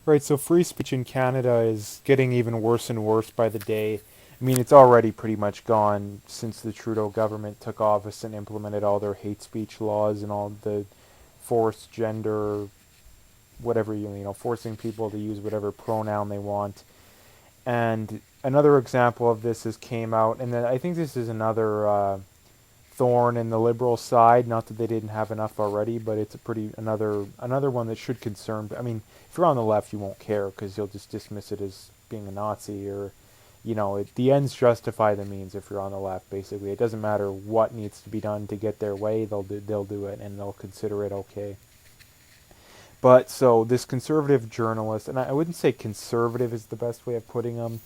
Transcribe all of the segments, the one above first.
Right, so free speech in Canada is getting even worse and worse by the day. I mean, it's already pretty much gone since the Trudeau government took office and implemented all their hate speech laws and all the forced gender, whatever forcing people to use whatever pronoun they want. And another example of this has came out, and then I think this is another thorn in the liberal side. Not that they didn't have enough already, but it's a pretty another one that should concern. I mean, if you're on the left, you won't care because you'll just dismiss it as being a Nazi or, the ends justify the means. If you're on the left, basically, it doesn't matter what needs to be done to get their way. They'll do it and they'll consider it okay. But so this conservative journalist, and I wouldn't say conservative is the best way of putting him.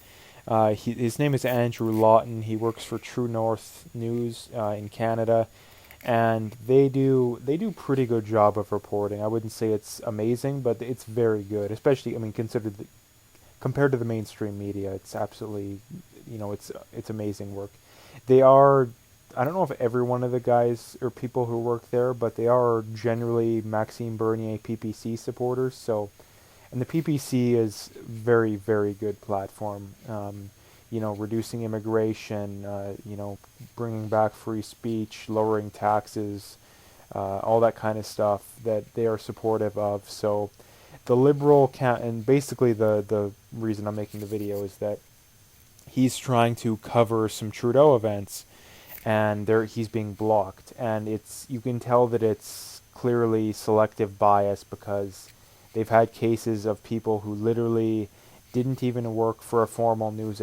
His name is Andrew Lawton. He works for True North News in Canada, and they do pretty good job of reporting. I wouldn't say it's amazing, but it's very good. Especially, I mean, compared to the mainstream media, it's absolutely, it's amazing work. They are, I don't know if every one of the guys or people who work there, but they are generally Maxime Bernier PPC supporters. So, and the PPC is very, very good platform. Reducing immigration, bringing back free speech, lowering taxes, all that kind of stuff that they are supportive of. So the liberal can, and basically the reason I'm making the video is that he's trying to cover some Trudeau events, and he's being blocked, and you can tell that it's clearly selective bias because they've had cases of people who literally didn't even work for a formal news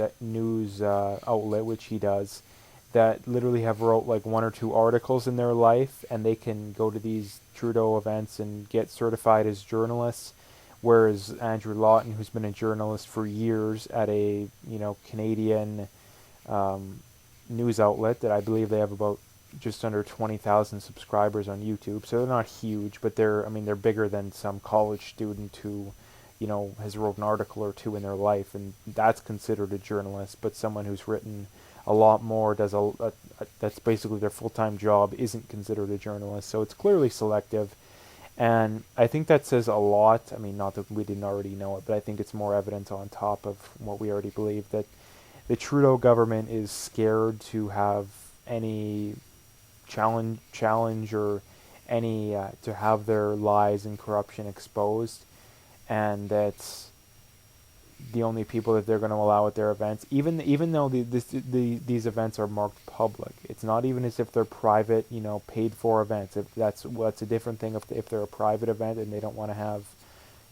outlet, which he does, that literally have wrote like one or two articles in their life, and they can go to these Trudeau events and get certified as journalists. Whereas Andrew Lawton, who's been a journalist for years at a Canadian um, news outlet that I believe they have about just under 20,000 subscribers on YouTube, so they're not huge, but they're bigger than some college student who has wrote an article or two in their life, and that's considered a journalist. But someone who's written a lot more, that's basically their full-time job, isn't considered a journalist. So it's clearly selective, and I think that says a lot. I mean, not that we didn't already know it, but I think it's more evidence on top of what we already believe, that the Trudeau government is scared to have any challenge or any to have their lies and corruption exposed, and that's the only people that they're going to allow at their events. Even though these events are marked public, it's not even as if they're private, paid for events. If that's a different thing. If they're a private event and they don't want to have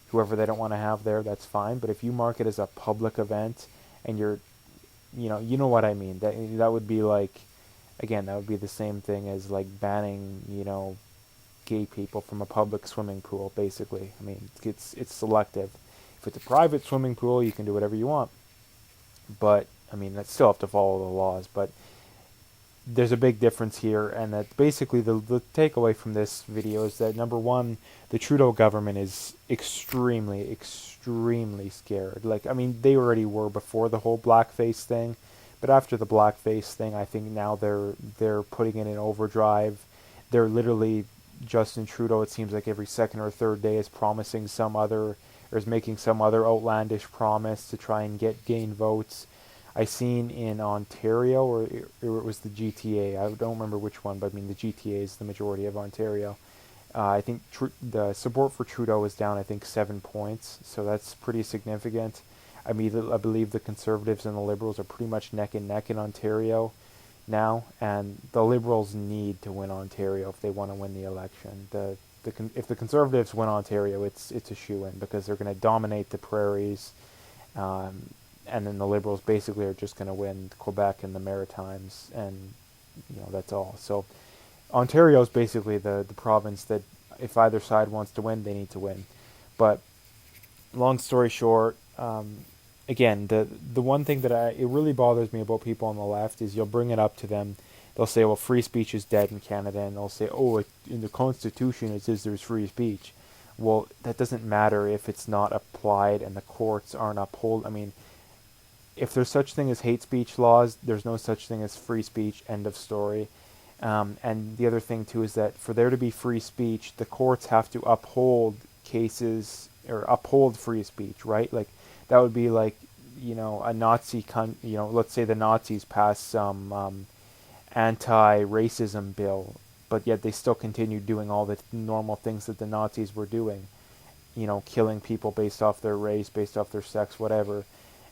whoever they don't want to have there, that's fine. But if you mark it as a public event and you're, you know what I mean. That would be like, again, that would be the same thing as like banning, gay people from a public swimming pool. Basically, I mean, it's selective. If it's a private swimming pool, you can do whatever you want. But I mean, that still have to follow the laws. But there's a big difference here, and that basically the takeaway from this video is that number one, the Trudeau government is extremely, extremely scared. Like, I mean, they already were before the whole blackface thing, but after the blackface thing, I think now they're putting it in overdrive. They're literally Justin Trudeau. It seems like every second or third day is promising some other or is making some other outlandish promise to try and gain votes. I seen in Ontario, or it was the GTA. I don't remember which one, but I mean the GTA is the majority of Ontario. I think the support for Trudeau is down, I think, 7 points, so that's pretty significant. I believe the Conservatives and the Liberals are pretty much neck and neck in Ontario now, and the Liberals need to win Ontario if they want to win the election. If the Conservatives win Ontario, it's a shoe-in because they're going to dominate the prairies, and then the Liberals basically are just going to win Quebec and the Maritimes, and that's all. So Ontario is basically the province that if either side wants to win, they need to win. But long story short, again, the one thing that it really bothers me about people on the left is you'll bring it up to them. They'll say, well, free speech is dead in Canada, and they'll say, oh, in the Constitution it says there's free speech. Well, that doesn't matter if it's not applied and the courts aren't uphold. I mean, if there's such thing as hate speech laws, there's no such thing as free speech. End of story. And the other thing too is that for there to be free speech, the courts have to uphold cases or uphold free speech, right? Like that would be like, a Nazi let's say the Nazis pass some anti-racism bill, but yet they still continued doing all the normal things that the Nazis were doing, killing people based off their race, based off their sex, whatever.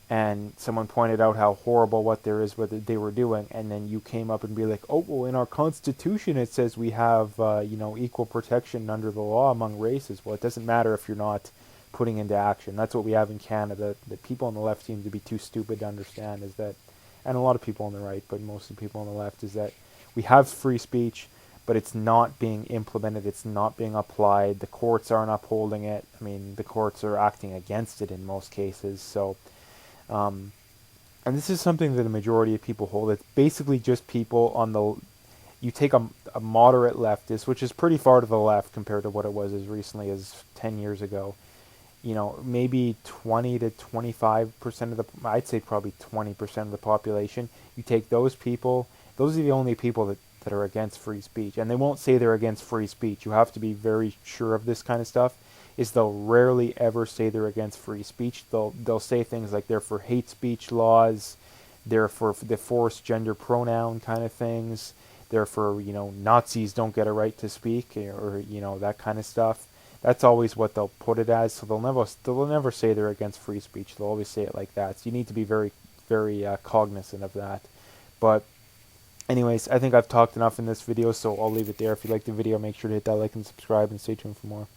And someone pointed out how horrible what they were doing, and then you came up and be like, oh, well, in our Constitution it says we have, equal protection under the law among races. Well, it doesn't matter if you're not putting into action. That's what we have in Canada. The people on the left seem to be too stupid to understand is that, and a lot of people on the right, but most of the people on the left, is that we have free speech, but it's not being implemented. It's not being applied. The courts aren't upholding it. I mean, the courts are acting against it in most cases. So, and this is something that the majority of people hold. It's basically just people on the, you take a moderate leftist, which is pretty far to the left compared to what it was as recently as 10 years ago. Maybe 20 to 25% of the, I'd say probably 20% of the population. You take those people, those are the only people that are against free speech. And they won't say they're against free speech. You have to be very sure of this kind of stuff, is they'll rarely ever say they're against free speech. They'll say things like they're for hate speech laws, they're for the forced gender pronoun kind of things, they're for, Nazis don't get a right to speak, or that kind of stuff. That's always what they'll put it as. So they'll never say they're against free speech. They'll always say it like that. So you need to be very, very cognizant of that. But anyways, I think I've talked enough in this video, so I'll leave it there. If you liked the video, make sure to hit that like and subscribe, and stay tuned for more.